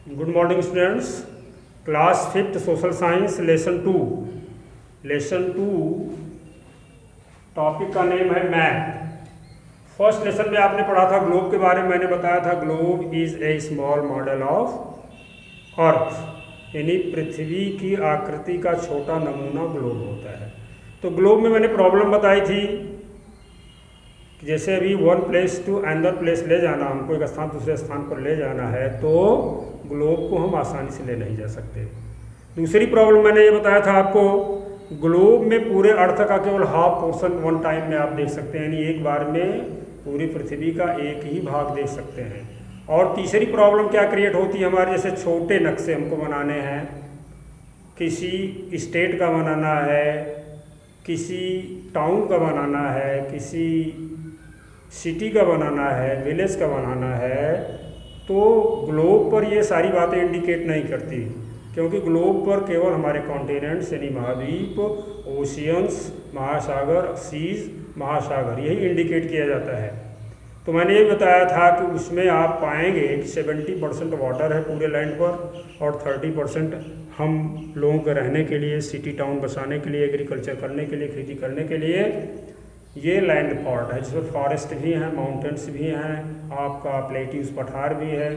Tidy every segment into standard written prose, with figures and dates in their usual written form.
Good morning students. Class 5th social science lesson 2 topic का name है map. First lesson में आपने पढ़ा था ग्लोब के बारे में। मैंने बताया था globe is a small model of earth, यानी पृथ्वी की आकृति का छोटा नमूना ग्लोब होता है। तो ग्लोब में मैंने प्रॉब्लम बताई थी कि जैसे अभी one place to another place ले जाना, हमको एक स्थान दूसरे स्थान पर ले जाना है, तो ग्लोब को हम आसानी से ले नहीं जा सकते। दूसरी प्रॉब्लम मैंने ये बताया था आपको, ग्लोब में पूरे अर्थ का केवल हाफ पोर्शन वन टाइम में आप देख सकते हैं, यानी एक बार में पूरी पृथ्वी का एक ही भाग देख सकते हैं। और तीसरी प्रॉब्लम क्या क्रिएट होती है हमारे, जैसे छोटे नक्शे हमको बनाने हैं, किसी स्टेट का बनाना है, किसी टाउन का बनाना है, किसी सिटी का बनाना है, विलेज का बनाना है, तो ग्लोब पर ये सारी बातें इंडिकेट नहीं करती, क्योंकि ग्लोब पर केवल हमारे कॉन्टिनेंट्स यानी महाद्वीप, ओशियंस, महासागर, सीज, महासागर यही इंडिकेट किया जाता है। तो मैंने ये बताया था कि उसमें आप पाएंगे कि 70% वाटर है पूरे लैंड पर और 30% हम लोगों के रहने के लिए, सिटी टाउन बसाने के लिए, एग्रीकल्चर करने के लिए, खेती करने के लिए ये लैंड पार्ट है, जिसमें फॉरेस्ट भी हैं, माउंटेन्स भी हैं, आपका प्लेट्यूज पठार भी है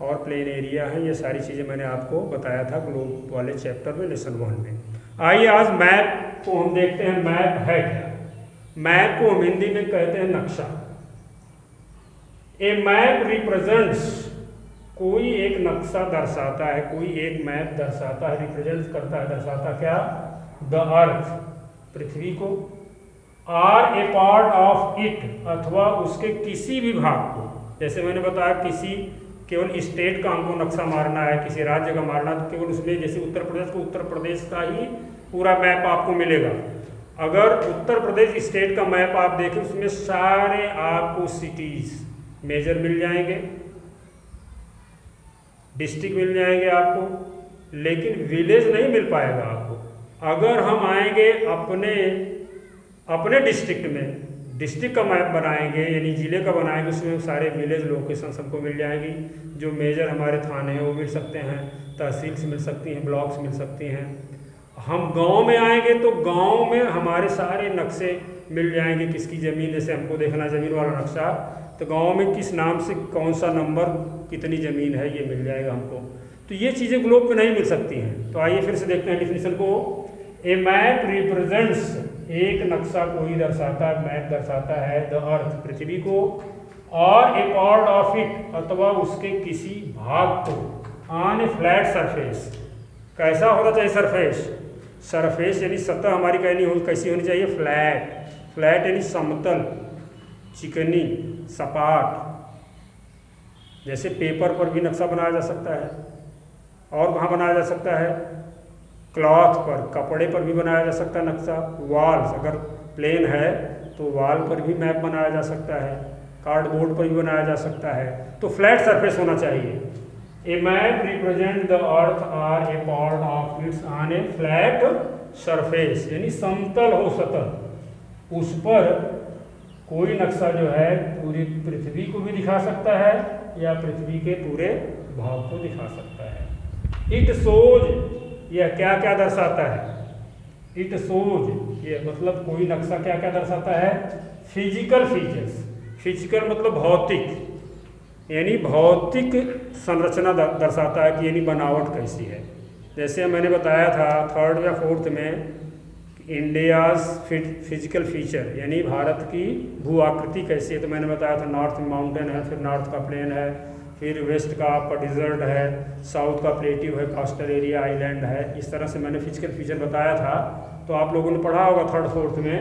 और प्लेन एरिया है। ये सारी चीज़ें मैंने आपको बताया था ग्लोब वाले चैप्टर में, लेसन 1 में। आइए आज मैप को हम देखते हैं। मैप है क्या? मैप को हम हिंदी में कहते हैं नक्शा। ए मैप रिप्रेजेंट्स, कोई एक नक्शा दर्शाता है, कोई एक मैप दर्शाता है, रिप्रेजेंट करता है, दर्शाता क्या? द अर्थ, पृथ्वी को, or a part of it, अथवा उसके किसी भी भाग को। जैसे मैंने बताया किसी केवल स्टेट का हमको नक्शा मारना है, किसी राज्य का मारना है, तो केवल उसमें जैसे उत्तर प्रदेश को उत्तर प्रदेश का ही पूरा मैप आपको मिलेगा। अगर उत्तर प्रदेश स्टेट का मैप आप देखें, उसमें सारे आपको सिटीज मेजर मिल जाएंगे, डिस्ट्रिक्ट मिल जाएंगे आपको, लेकिन विलेज नहीं मिल पाएगा आपको। अगर हम आएंगे अपने डिस्ट्रिक्ट में, डिस्ट्रिक्ट का मैप बनाएंगे यानी ज़िले का बनाएंगे, उसमें सारे विलेज लोकेशन सबको मिल जाएंगी। जो मेजर हमारे थाने हैं वो मिल सकते हैं, तहसील्स मिल सकती हैं, ब्लॉक्स मिल सकती हैं। हम गांव में आएंगे तो गांव में हमारे सारे नक्शे मिल जाएंगे, किसकी ज़मीन, जैसे हमको देखना ज़मीन वाला नक्शा, तो गाँव में किस नाम से कौन सा नंबर कितनी ज़मीन है ये मिल जाएगा हमको। तो ये चीज़ें ग्लोब पे नहीं मिल सकती हैं। तो आइए फिर से देखते हैं डिफिनीशन को। ए मैप रिप्रेजेंट्स, एक नक्शा को ही दर्शाता है, मैप दर्शाता है द अर्थ, पृथ्वी को, और ए पार्ट ऑफ इट, अथवा उसके किसी भाग को, ऑन ए फ्लैट सरफेस। कैसा होना चाहिए सरफेस? सरफेस यानी सतह हमारी कैसी होनी चाहिए? फ्लैट। फ्लैट यानी समतल, चिकनी, सपाट। जैसे पेपर पर भी नक्शा बनाया जा सकता है, और कहाँ बनाया जा सकता है? क्लॉथ पर, कपड़े पर भी बनाया जा सकता है नक्शा। वॉल्स, अगर प्लेन है तो वॉल पर भी मैप बनाया जा सकता है, कार्डबोर्ड पर भी बनाया जा सकता है। तो फ्लैट सरफेस होना चाहिए। A map represent the earth or a part of its on a flat surface, यानी समतल हो सतह, उस पर कोई नक्शा जो है पूरी पृथ्वी को भी दिखा सकता है या पृथ्वी के पूरे भाग को दिखा सकता है। इट शोज, यह क्या क्या दर्शाता है? इट शोज, ये मतलब कोई नक्शा क्या क्या दर्शाता है? Physical features. फिजिकल मतलब भौतिक, यानी भौतिक संरचना दर्शाता है कि यानी बनावट कैसी है। जैसे मैंने बताया था 3rd या 4th में, इंडियाज फिजिकल फीचर यानी भारत की भू आकृति कैसी है। तो मैंने बताया था नॉर्थ में माउंटेन है, फिर नॉर्थ का प्लेन है, फिर वेस्ट का आपका डिजर्ट है, साउथ का प्लेट्यू है, कोस्टल एरिया, आइलैंड है। इस तरह से मैंने फिजिकल फीचर बताया था, तो आप लोगों ने पढ़ा होगा 3rd 4th में।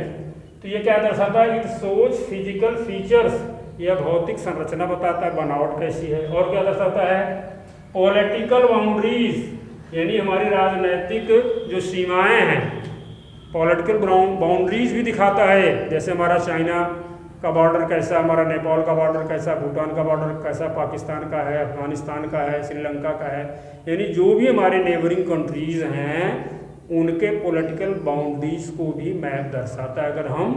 तो ये क्या दर्शाता है? इट शोज फिजिकल फीचर्स, यह भौतिक संरचना बताता है, बनावट कैसी है। और क्या दर्शाता है? पॉलिटिकल बाउंड्रीज, यानी हमारी राजनैतिक जो सीमाएं हैं, पॉलिटिकल बाउंड्रीज भी दिखाता है। जैसे हमारा चाइना का बॉर्डर कैसा, हमारा नेपाल का बॉर्डर कैसा, भूटान का बॉर्डर कैसा, पाकिस्तान का है, अफगानिस्तान का है, श्रीलंका का है, यानी जो भी हमारे नेबरिंग कंट्रीज़ हैं उनके पॉलिटिकल बाउंड्रीज को भी मैप दर्शाता है। अगर हम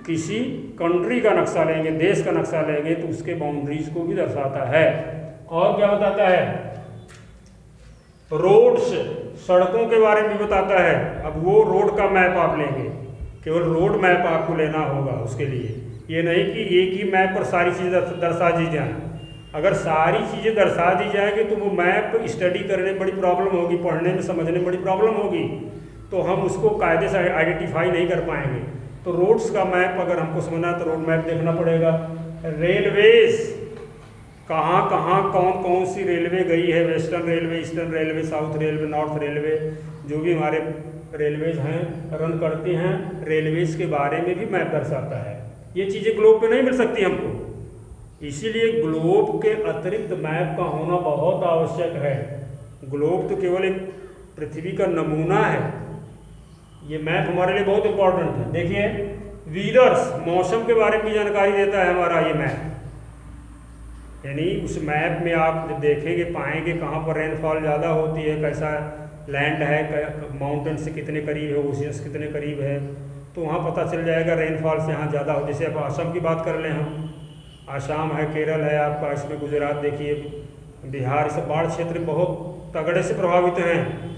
किसी कंट्री का नक्शा लेंगे, देश का नक्शा लेंगे, तो उसके बाउंड्रीज को भी दर्शाता है। और क्या बताता है? रोड्स, सड़कों के बारे में भी बताता है। अब वो रोड का मैप आप लेंगे, केवल रोड मैप आपको लेना होगा उसके लिए। ये नहीं कि एक ही मैप पर सारी चीज़ें दर्शा दी जाएँ। अगर सारी चीज़ें दर्शा दी जाएंगी तो वो मैप स्टडी करने में बड़ी प्रॉब्लम होगी, पढ़ने में समझने में बड़ी प्रॉब्लम होगी, तो हम उसको कायदे से आइडेंटिफाई नहीं कर पाएंगे। तो रोड्स का मैप अगर हमको समझना है तो रोड मैप देखना पड़ेगा। रेलवेज, कहाँ कहाँ कौन कौन सी रेलवे गई है, western railway, eastern railway, south railway, north railway, जो भी हमारे रेलवेज हैं रन करती हैं, रेलवेज के बारे में भी मैप दर्शाता है। ये चीज़ें ग्लोब पे नहीं मिल सकती हमको, इसीलिए ग्लोब के अतिरिक्त मैप का होना बहुत आवश्यक है। ग्लोब तो केवल एक पृथ्वी का नमूना है, ये मैप हमारे लिए बहुत इंपॉर्टेंट है। देखिए वीदर्स, मौसम के बारे में जानकारी देता है हमारा ये मैप, यानी उस मैप में आप जब देखेंगे पाएंगे कहाँ पर रेनफॉल ज़्यादा होती है, कैसा लैंड है, माउंटेन से कितने करीब है, ओशियन से कितने करीब है, तो वहाँ पता चल जाएगा रेनफॉल से यहाँ ज़्यादा हो। जैसे अब असम की बात कर लें हम, आसाम है, केरल है आपका, इसमें गुजरात देखिए, बिहार, सब बाढ़ क्षेत्र बहुत तगड़े से प्रभावित हैं।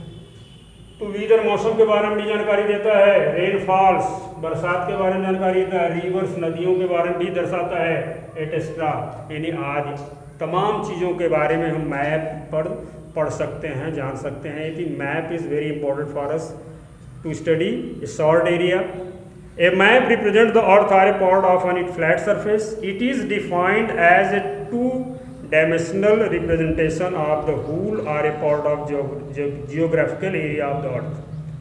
तो वीदर मौसम के बारे में भी जानकारी देता है, रेनफॉल्स बरसात के बारे में जानकारी देता है, रिवर्स नदियों के बारे में भी दर्शाता है, एटेस्ट्रा। यानी आज तमाम चीज़ों के बारे में हम मैप पर पढ़ सकते हैं, जान सकते हैं कि map is very important for us to study a short area. A map represents the earth or a part of on its flat surface. It is defined as a two-dimensional representation of the whole or a part of geographical area of the earth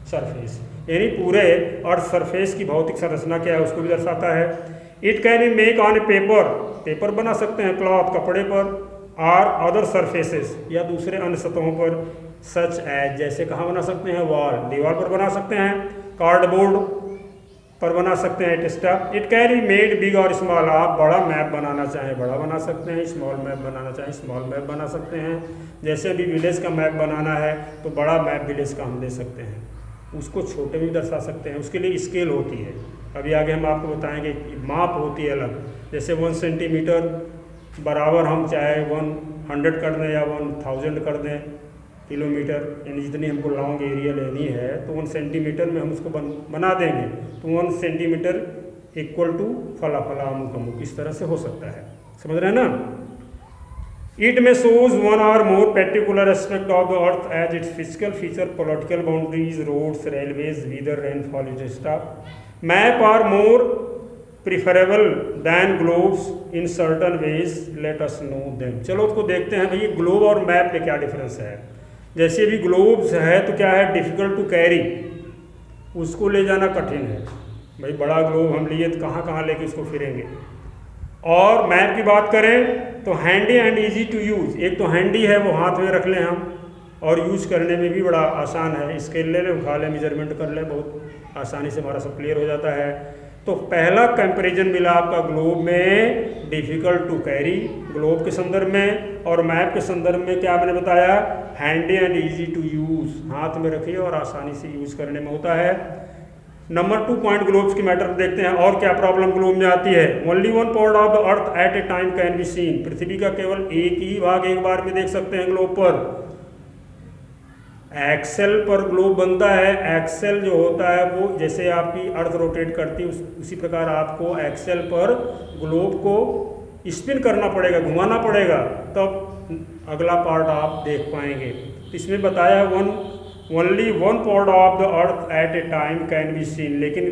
surface. यानी पूरे earth surface की भौतिक संरचना क्या है उसको भी दर्शाता है। It can be make on a paper, paper बना सकते हैं, क्लॉथ कपड़े पर, और अदर सरफेसेस या दूसरे अन्य सतहों पर, सच एज जैसे कहाँ बना सकते हैं, वॉल, दीवार पर बना सकते हैं, कार्डबोर्ड पर बना सकते हैं, etcetera. It can be made big और स्मॉल, आप बड़ा मैप बनाना चाहें बड़ा बना सकते हैं, स्मॉल मैप बनाना चाहें स्मॉल मैप बना सकते हैं। जैसे अभी विलेज का मैप बनाना है तो बड़ा मैप विलेज का हम ले सकते हैं, उसको छोटे भी दर्शा सकते हैं, उसके लिए स्केल होती है, अभी आगे हम आपको बताएंगे। माप होती है अलग, जैसे 1 सेंटीमीटर बराबर हम चाहे 100 कर दें या 1000 कर दें किलोमीटर, यानी जितनी हमको लॉन्ग एरिया लेनी है तो 1 सेंटीमीटर में हम उसको बना देंगे, तो 1 सेंटीमीटर इक्वल टू फला फला अमुक अमुक, इस तरह से हो सकता है, समझ रहे हैं ना। इट में शोज वन और more particular aspect of the earth as its physical feature, political boundaries, roads, railways, weather, rainfall, etcetera. Map are more preferable than globes in certain ways, let us know them. चलो उसको देखते हैं भाई globe और map में क्या difference है। जैसे भी ग्लोब्स है तो क्या है, डिफ़िकल्ट टू कैरी, उसको ले जाना कठिन है, भाई बड़ा ग्लोब हम लिए तो कहाँ कहाँ लेके उसको फिरेंगे। और मैप की बात करें तो handy and easy to use, एक तो हैंडी है वो हाथ में रख लें हम, और यूज़ करने में भी बड़ा आसान है, स्केल ले लें, उठा लें, मेजरमेंट कर लें, बहुत आसानी से हमारा सब क्लियर हो जाता है। तो पहला कंपैरिजन मिला आपका ग्लोब में डिफ़िकल्ट टू कैरी ग्लोब के संदर्भ में, और मैप के संदर्भ में क्या मैंने बताया, handy and easy to use, हाथ में रखिए और आसानी से यूज़ करने में होता है। नंबर 2 पॉइंट ग्लोब्स की मैटर देखते हैं, और क्या प्रॉब्लम ग्लोब में आती है। Only 1 part of the earth at a time can be seen, पृथ्वी का केवल एक ही भाग एक बार में देख सकते हैं ग्लोब पर। एक्सेल पर ग्लोब बनता है, एक्सेल जो होता है वो जैसे आपकी अर्थ रोटेट करती है उसी प्रकार आपको एक्सेल पर ग्लोब को स्पिन करना पड़ेगा, घुमाना पड़ेगा, तब अगला पार्ट आप देख पाएंगे। इसमें बताया only 1 part of the earth at a time can be scene, लेकिन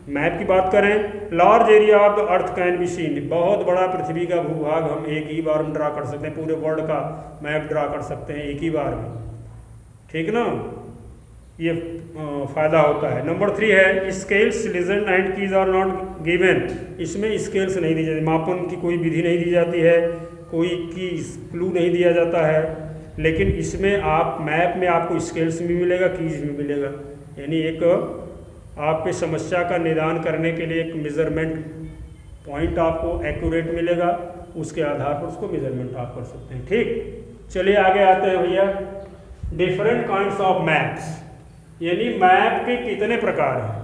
मैप की बात करें, large area of the earth can be scene, बहुत बड़ा पृथ्वी का भूभाग हम एक ही बार में ड्रा कर सकते हैं, पूरे वर्ल्ड का मैप ड्रा कर सकते हैं एक ही बार में, ठीक ना, ये फ़ायदा होता है। नंबर 3 है scales, legend and keys are not given, इसमें स्केल्स नहीं दी जाती, मापन की कोई विधि नहीं दी जाती है, कोई कीज क्लू नहीं दिया जाता है, लेकिन इसमें आप मैप में आपको स्केल्स भी मिलेगा, कीज भी मिलेगा, यानी एक आपके समस्या का निदान करने के लिए एक मेज़रमेंट पॉइंट आपको एक्यूरेट मिलेगा, उसके आधार पर उसको मेज़रमेंट आप कर सकते हैं। ठीक, चलिए आगे आते हैं भैया। डिफरेंट काइंड्स ऑफ मैप्स, यानी मैप के कितने प्रकार हैं।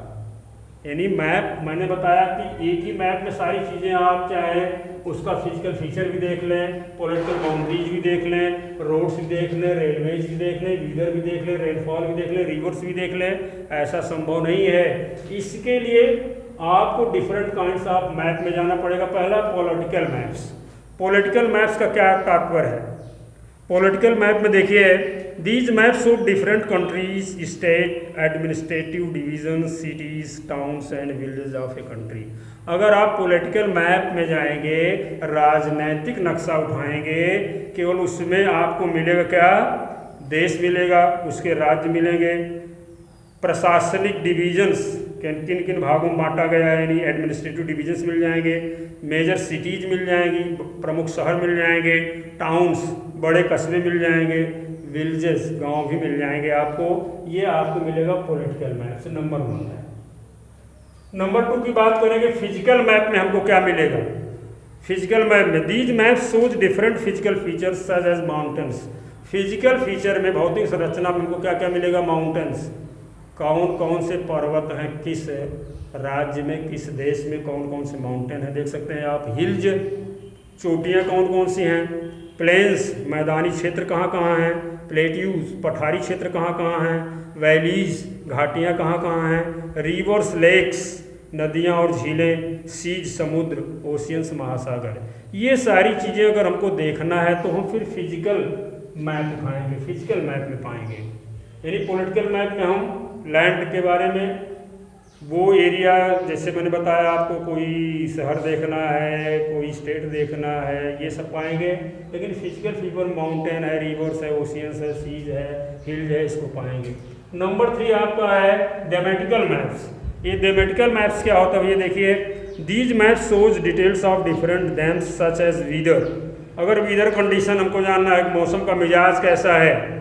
यानी मैप मैंने बताया कि एक ही मैप में सारी चीज़ें आप चाहे उसका फिजिकल फीचर भी देख लें, पॉलिटिकल बाउंड्रीज भी देख लें, रोड्स भी देख लें, रेलवेज भी देख लें, वीदर भी देख लें, रेनफॉल भी देख लें, रिवर्स भी देख लें, ऐसा संभव नहीं है। इसके लिए आपको डिफरेंट काइंड्स ऑफ मैप में जाना पड़ेगा। पहला पॉलिटिकल मैप्स। पॉलिटिकल मैप्स का क्या तात्पर्य है? पॉलिटिकल मैप में देखिए, these maps show different countries, state, administrative division, cities, towns and village of a country. अगर आप पॉलिटिकल मैप में जाएंगे, राजनैतिक नक्शा उठाएंगे, केवल उसमें आपको मिलेगा क्या? देश मिलेगा, उसके राज्य मिलेंगे, प्रशासनिक डिवीजन्स किन किन भागों में बांटा गया है, यानी एडमिनिस्ट्रेटिव डिवीजन्स मिल जाएंगे, मेजर सिटीज मिल जाएंगी, प्रमुख शहर मिल जाएंगे, टाउन्स बड़े कस्बे मिल जाएंगे, विलेजेस गांव भी मिल जाएंगे आपको। ये आपको मिलेगा पॉलिटिकल मैप से। नंबर 1 है। नंबर 2 की बात करेंगे, फिजिकल मैप में हमको क्या मिलेगा? फिजिकल मैप में these map shows different physical features such as mountains. Physical feature में, भौतिक संरचना में हमको क्या क्या मिलेगा? माउंटेन्स। कौन कौन से पर्वत हैं, किस राज्य में, किस देश में कौन कौन से माउंटेन हैं, देख सकते हैं आप। हिल्स, चोटियाँ कौन कौन सी हैं। प्लेन्स, मैदानी क्षेत्र कहाँ कहाँ हैं। प्लेट्यूज, पठारी क्षेत्र कहाँ कहाँ हैं। वैलीज, घाटियाँ कहाँ कहाँ हैं। रिवर्स, लेक्स, नदियाँ और झीलें। सीज, समुद्र, ओशियंस, महासागर। ये सारी चीज़ें अगर हमको देखना है तो हम फिर फिजिकल मैप उठाएंगे, फिजिकल मैप में पाएंगे। यानी पॉलिटिकल मैप में हम लैंड के बारे में, वो एरिया, जैसे मैंने बताया आपको, कोई शहर देखना है, कोई स्टेट देखना है, ये सब पाएंगे। लेकिन फिजिकल फीचर माउंटेन है, रिवर्स है, ओशियंस है, सीज है, हिल है, इसको पाएंगे। नंबर 3 आपका है थीमेटिकल मैप्स। ये थीमेटिकल मैप्स क्या होता है? ये देखिए, these maps shows details of different dams such as weather. अगर वीदर कंडीशन हमको जानना है, मौसम का मिजाज कैसा है,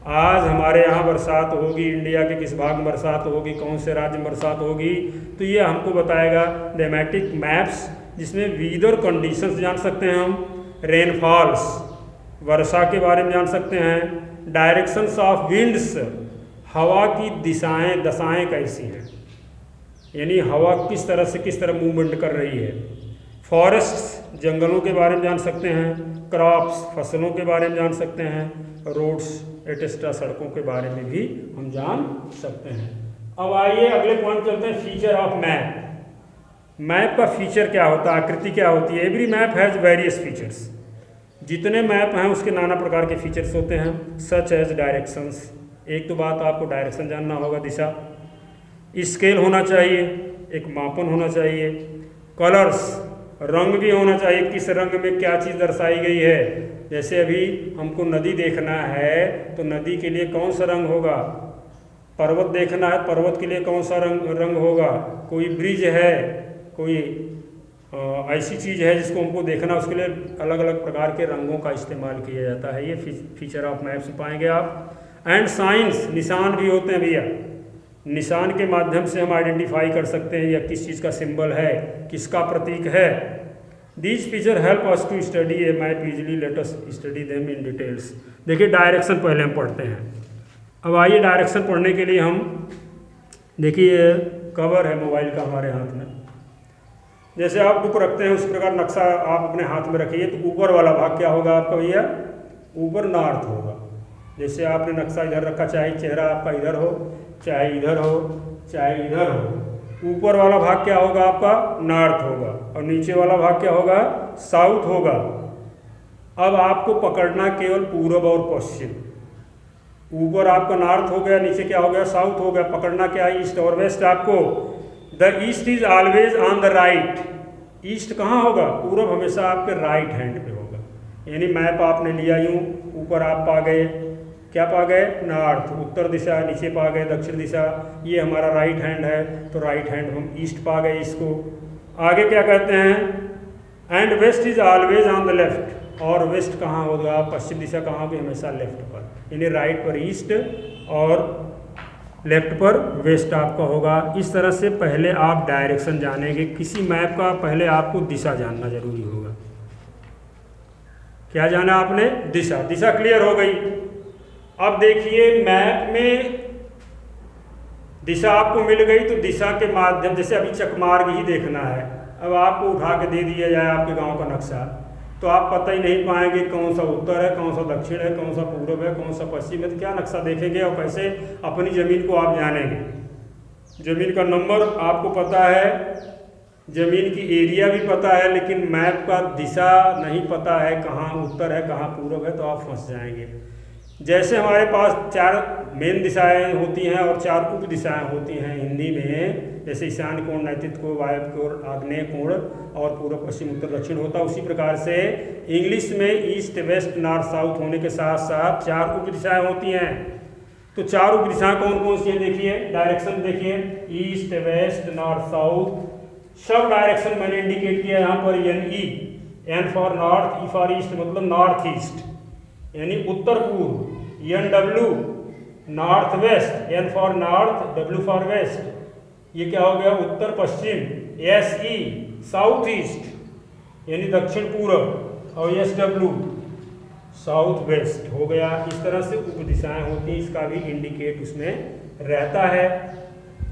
आज हमारे यहाँ बरसात होगी, इंडिया के किस भाग में बरसात होगी, कौन से राज्य में बरसात होगी, तो ये हमको बताएगा थीमेटिक मैप्स, जिसमें वीदर कंडीशंस जान सकते हैं हम, रेनफॉल्स, वर्षा के बारे में जान सकते हैं, डायरेक्शंस ऑफ विंड्स, हवा की दिशाएं दशाएं कैसी हैं, यानी हवा किस तरह मूवमेंट कर रही है। फॉरेस्ट्स, जंगलों के बारे में जान सकते हैं। क्रॉप्स, फसलों के बारे में जान सकते हैं। रोड्स, एटेस्ट्रा, सड़कों के बारे में भी हम जान सकते हैं। अब आइए अगले पॉइंट चलते हैं, फीचर ऑफ मैप। मैप का फीचर क्या होता है, आकृति क्या होती है? Every map has various features. जितने मैप हैं उसके नाना प्रकार के फीचर्स होते हैं। सच एज डायरेक्शंस, एक तो बात आपको डायरेक्शन जानना होगा, दिशा। स्केल होना चाहिए, एक मापन होना चाहिए। कलर्स, रंग भी होना चाहिए, किस रंग में क्या चीज़ दर्शाई गई है। जैसे अभी हमको नदी देखना है तो नदी के लिए कौन सा रंग होगा, पर्वत देखना है पर्वत के लिए कौन सा रंग होगा, कोई ब्रिज है, कोई ऐसी चीज़ है जिसको हमको देखना, उसके लिए अलग अलग प्रकार के रंगों का इस्तेमाल किया जाता है। ये फीचर ऑफ मैप्स पाएंगे आप। एंड साइंस, निशान भी होते हैं भैया। निशान के माध्यम से हम आइडेंटिफाई कर सकते हैं या किस चीज़ का सिंबल है, किसका प्रतीक है। These feature help us to study a map easily, let us study them in details. देखिए डायरेक्शन पहले हम पढ़ते हैं। अब आइए डायरेक्शन पढ़ने के लिए हम, देखिए कवर है मोबाइल का हमारे हाथ में, जैसे आप बुक रखते हैं उस प्रकार नक्शा आप अपने हाथ में रखिए। तो ऊपर वाला भाग क्या होगा आपका भैया, ऊपर नॉर्थ होगा। जैसे आपने नक्शा इधर रखा, चाहे चेहरा आपका इधर हो, चाहे इधर हो, चाहे इधर हो, ऊपर वाला भाग क्या होगा आपका, नॉर्थ होगा, और नीचे वाला भाग क्या होगा, साउथ होगा। अब आपको पकड़ना केवल पूर्व और पश्चिम। ऊपर आपका नॉर्थ हो गया, नीचे क्या हो गया, साउथ हो गया। पकड़ना क्या है, ईस्ट और वेस्ट आपको। The east is always on the right. East कहाँ होगा, पूर्व हमेशा आपके राइट हैंड पे होगा। यानी मैप आपने लिया यूँ, ऊपर आप पा गए, क्या पा गए, नॉर्थ, उत्तर दिशा, नीचे पा गए दक्षिण दिशा, ये हमारा राइट हैंड है, तो राइट हैंड हम ईस्ट पा गए इसको। आगे क्या कहते हैं, and west is always on the left. और वेस्ट कहाँ होगा, पश्चिम दिशा कहाँ होगी, हमेशा लेफ्ट पर। यानी राइट पर ईस्ट और लेफ्ट पर वेस्ट आपका होगा। इस तरह से पहले आप डायरेक्शन जानेंगे। किसी मैप का पहले आपको दिशा जानना जरूरी होगा। क्या जाना आपने, दिशा। दिशा क्लियर हो गई। अब देखिए मैप में दिशा आपको मिल गई तो दिशा के माध्यम, जैसे अभी चकमार्ग ही देखना है, अब आपको उठा के दे दिया जाए आपके गांव का नक्शा, तो आप पता ही नहीं पाएंगे कौन सा उत्तर है, कौन सा दक्षिण है, कौन सा पूर्व है, कौन सा पश्चिम है। तो क्या नक्शा देखेंगे और कैसे अपनी ज़मीन को आप जानेंगे? ज़मीन का नंबर आपको पता है, ज़मीन की एरिया भी पता है, लेकिन मैप का दिशा नहीं पता है, कहाँ उत्तर है कहाँ पूर्व है, तो आप फंस जाएंगे। जैसे हमारे पास 4 मेन दिशाएं होती हैं और 4 उप दिशाएं होती हैं हिंदी में, जैसे ईशान कोण, नैऋत्य कोण, वायव्य कोण, आग्नेय कोण और पूर्व पश्चिम उत्तर दक्षिण होता है, उसी प्रकार से इंग्लिश में ईस्ट वेस्ट नॉर्थ साउथ होने के साथ साथ 4 उप दिशाएं होती हैं। तो 4 उप दिशाएं कौन कौन सी हैं देखिए, डायरेक्शन देखिए, ईस्ट वेस्ट नॉर्थ साउथ, सब डायरेक्शन मैंने इंडिकेट किया यहाँ पर। N for north, E for east मतलब नॉर्थ ईस्ट यानी उत्तर पूर्व, NW north west, N for north, W for west, ये क्या हो गया उत्तर पश्चिम, SE साउथ ईस्ट यानी दक्षिण पूर्व, और SW साउथ वेस्ट हो गया। इस तरह से उप दिशाएं होती हैं, इसका भी इंडिकेट उसमें रहता है।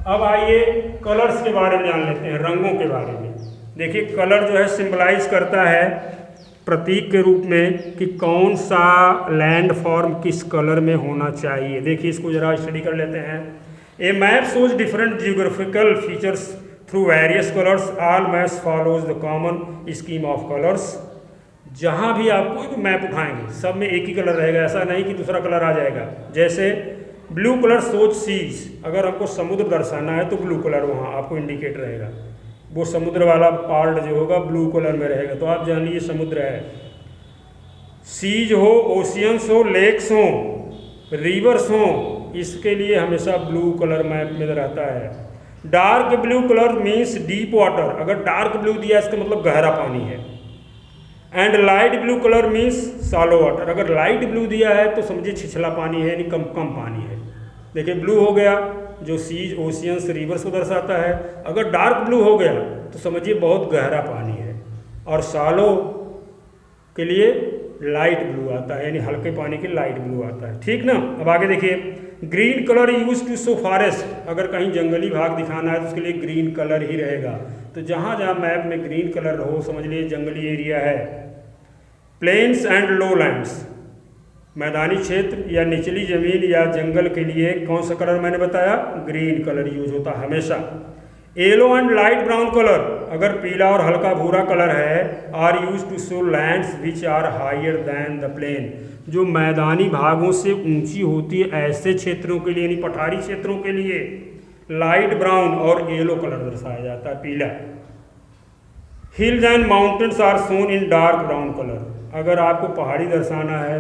अब आइए कलर्स के बारे में जान लेते हैं, रंगों के बारे में। देखिए कलर जो है सिंबलाइज करता है प्रतीक के रूप में कि कौन सा लैंड फॉर्म किस कलर में होना चाहिए। देखिए इसको जरा स्टडी कर लेते हैं। A map shows different geographical features through various colours, all maps follows the common scheme of colours. जहाँ भी आप कोई भी मैप उठाएंगे सब में एक ही कलर रहेगा, ऐसा नहीं कि दूसरा कलर आ जाएगा। जैसे ब्लू कलर शोज सीज, अगर हमको समुद्र दर्शाना है तो ब्लू कलर वहाँ आपको इंडिकेट रहेगा, वो समुद्र वाला पार्ट जो होगा ब्लू कलर में रहेगा, तो आप जान लीजिए समुद्र है। सीज हो, ओशियंस हो, लेक्स हो, रिवर्स हो, इसके लिए हमेशा ब्लू कलर मैप में रहता है। Dark blue colour means deep water, अगर डार्क ब्लू दिया इसका मतलब गहरा पानी है। And light blue colour means शालो water, अगर लाइट ब्लू दिया है तो समझिए छिछला पानी है यानी कम पानी है। देखिए ब्लू हो गया जो सीज, ओशियंस, रिवर्स को दर्शाता है। अगर डार्क ब्लू हो गया तो समझिए बहुत गहरा पानी है। और शालो के लिए लाइट ब्लू आता है यानी हल्के पानी के लाइट ब्लू आता है, ठीक ना। अब आगे देखिए, green colour use to show forest, अगर कहीं जंगली भाग दिखाना है तो उसके लिए ग्रीन कलर ही रहेगा। तो जहाँ जहाँ मैप में ग्रीन कलर हो समझ लीजिए जंगली एरिया है। प्लेन्स एंड लोलैंड्स, मैदानी क्षेत्र या निचली जमीन या जंगल के लिए कौन सा कलर मैंने बताया, ग्रीन कलर यूज होता है हमेशा। Yellow and light brown colour, अगर पीला और हल्का भूरा कलर है, are use to show lands which are higher than the plain, जो मैदानी भागों से ऊंची होती है ऐसे क्षेत्रों के लिए यानी पठारी क्षेत्रों के लिए लाइट ब्राउन और येलो कलर दर्शाया जाता है, पीला। Hills and mountains are shown in dark brown colour, अगर आपको पहाड़ी दर्शाना है,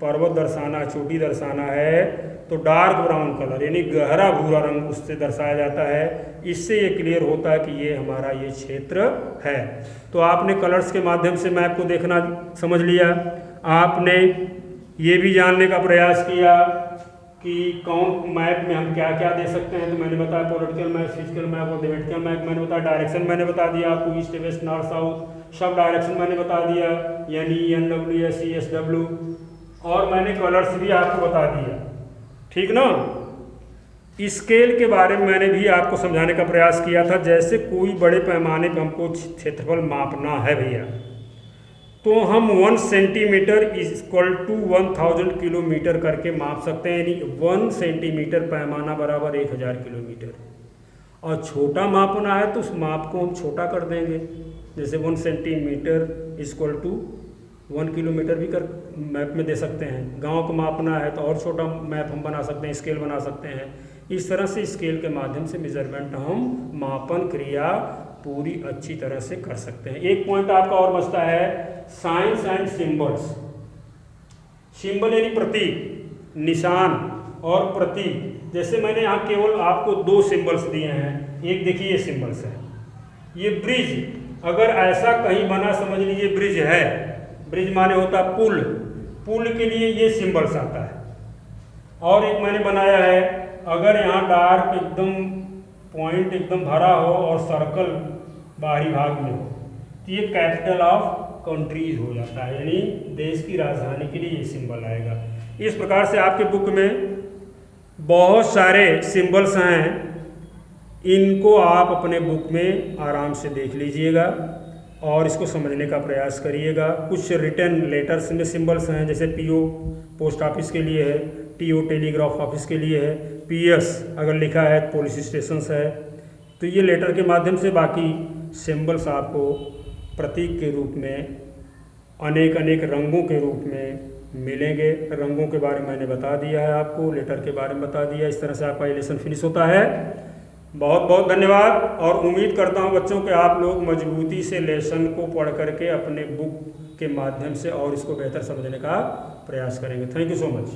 पर्वत दर्शाना है, चोटी दर्शाना है तो डार्क ब्राउन कलर यानी गहरा भूरा रंग उससे दर्शाया जाता है। इससे ये क्लियर होता है कि ये हमारा ये क्षेत्र है। तो आपने कलर्स के माध्यम से मैप को देखना समझ लिया। आपने ये भी जानने का प्रयास किया कि कौन मैप में हम क्या क्या दे सकते हैं। तो मैंने बताया पॉलिटिकल मैप, फिजिकल मैप और थेमेटिकल मैप मैंने बताया। डायरेक्शन मैंने बता दिया आपको, ईस्ट वेस्ट नॉर्थ साउथ सब डायरेक्शन मैंने बता दिया यानी NW SE SW, और मैंने कलर्स भी आपको बता दिया, ठीक ना। स्केल के बारे में मैंने भी आपको समझाने का प्रयास किया था। जैसे कोई बड़े पैमाने पर हमको क्षेत्रफल मापना है भैया, तो हम 1 सेंटीमीटर इक्वल टू 1000 किलोमीटर करके माप सकते हैं, यानी 1 सेंटीमीटर पैमाना बराबर 1000 किलोमीटर। और छोटा मापना है तो उस माप को हम छोटा कर देंगे, जैसे 1 सेंटीमीटर इक्वल टू 1 किलोमीटर भी कर मैप में दे सकते हैं। गांव को मापना है तो और छोटा मैप हम बना सकते हैं, स्केल बना सकते हैं। इस तरह से स्केल के माध्यम से मेजरमेंट हम मापन क्रिया पूरी अच्छी तरह से कर सकते हैं। एक पॉइंट आपका और बचता है, साइंस एंड सिंबल्स। सिंबल यानी प्रतीक, निशान और प्रतीक। जैसे मैंने यहाँ केवल आपको 2 सिंबल्स दिए हैं। एक देखिए ये सिंबल्स है, ये ब्रिज, अगर ऐसा कहीं बना समझ लीजिए ब्रिज है, ब्रिज माने होता है पुल, पुल के लिए ये सिंबल्स आता है। और एक मैंने बनाया है, अगर यहाँ डार्क एकदम पॉइंट एकदम भरा हो और सर्कल बाहरी भाग में हो तो ये कैपिटल ऑफ कंट्रीज हो जाता है, यानी देश की राजधानी के लिए ये सिंबल आएगा। इस प्रकार से आपके बुक में बहुत सारे सिंबल्स हैं इनको आप अपने बुक में आराम से देख लीजिएगा और इसको समझने का प्रयास करिएगा। कुछ रिटन लेटर्स में सिंबल्स हैं, जैसे पीओ पोस्ट ऑफिस के लिए है, टीओ टेलीग्राफ ऑफिस के लिए है, पीएस अगर लिखा है पुलिस स्टेशन है। तो ये लेटर के माध्यम से, बाकी सिंबल्स आपको प्रतीक के रूप में अनेक अनेक रंगों के रूप में मिलेंगे। रंगों के बारे में मैंने बता दिया है आपको, लेटर के बारे में बता दिया। इस तरह से आपका ये लेसन फिनिश होता है। बहुत बहुत धन्यवाद और उम्मीद करता हूँ बच्चों कि आप लोग मजबूती से लेसन को पढ़ करके अपने बुक के माध्यम से और इसको बेहतर समझने का प्रयास करेंगे। Thank you so much.